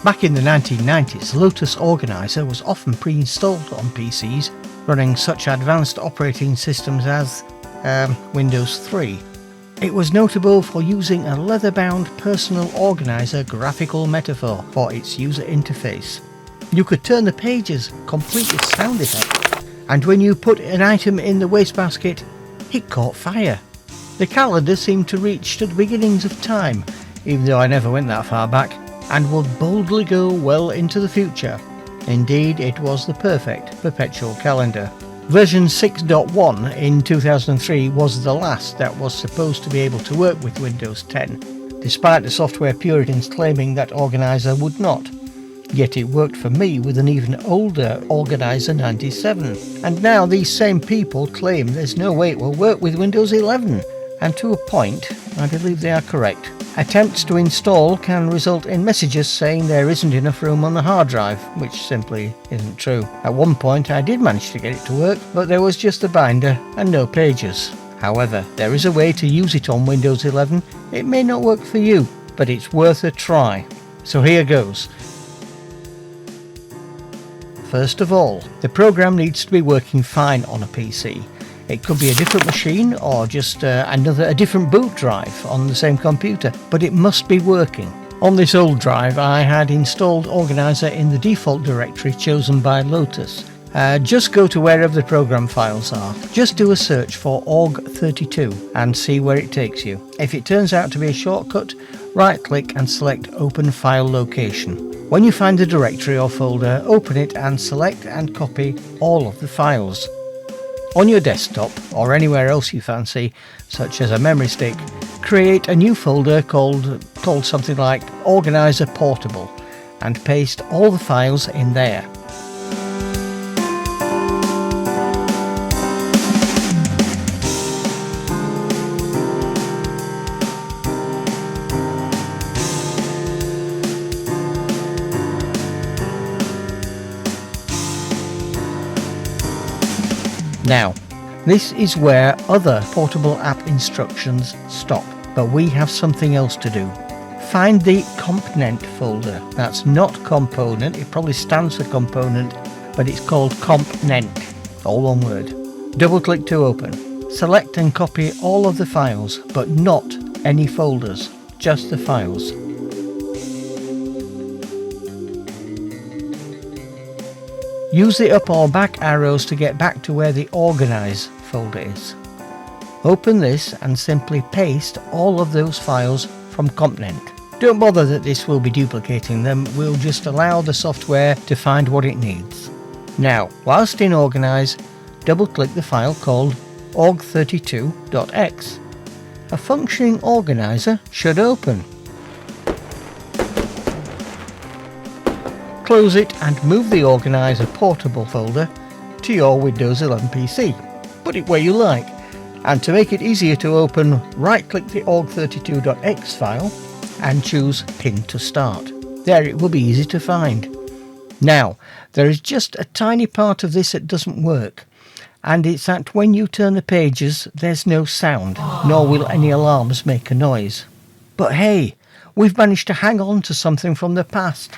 Back in the 1990s, Lotus Organizer was often pre-installed on PCs running such advanced operating systems as Windows 3. It was notable for using a leather-bound personal organizer graphical metaphor for its user interface. You could turn the pages complete with sound effects, and when you put an item in the wastebasket, it caught fire. The calendar seemed to reach to the beginnings of time, even though I never went that far back, and would boldly go well into the future. Indeed, it was the perfect perpetual calendar. Version 6.1 in 2003 was the last that was supposed to be able to work with Windows 10, despite the software puritans claiming that Organizer would not. Yet it worked for me with an even older Organizer 97. And now these same people claim there's no way it will work with Windows 11. And to a point, I believe they are correct. Attempts to install can result in messages saying there isn't enough room on the hard drive, which simply isn't true. At one point I did manage to get it to work, but there was just a binder and no pages. However, there is a way to use it on Windows 11. It may not work for you, but it's worth a try. So here goes. First of all, the program needs to be working fine on a PC. It could be a different machine or just a different boot drive on the same computer, but it must be working. On this old drive I had installed Organizer in the default directory chosen by Lotus. Just go to wherever the program files are. Just do a search for org32 and see where it takes you. If it turns out to be a shortcut, right click and select Open File Location. When you find the directory or folder, open it and select and copy all of the files. On your desktop, or anywhere else you fancy, such as a memory stick, create a new folder called something like Organizer Portable and paste all the files in there. Now, this is where other portable app instructions stop, but we have something else to do. Find the component folder. That's not component, it probably stands for component, but it's called component, all one word. Double click to open. Select and copy all of the files, but not any folders, just the files. Use the up or back arrows to get back to where the Organize folder is. Open this and simply paste all of those files from Component. Don't bother that this will be duplicating them, we'll just allow the software to find what it needs. Now, whilst in Organize, double click the file called org32.x. A functioning organizer should open. Close it and move the Organizer Portable folder to your Windows 11 PC. Put it where you like, and to make it easier to open, right-click the org32.x file and choose Pin to Start. There it will be easy to find. Now, there is just a tiny part of this that doesn't work, and it's that when you turn the pages there's no sound, nor will any alarms make a noise. But hey, we've managed to hang on to something from the past,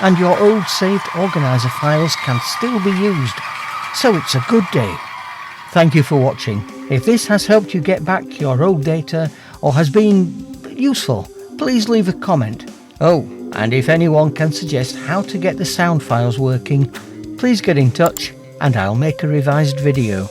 and your old saved Organizer files can still be used, so it's a good day. Thank you for watching. If this has helped you get back your old data or has been useful, please leave a comment. Oh, and if anyone can suggest how to get the sound files working, please get in touch and I'll make a revised video.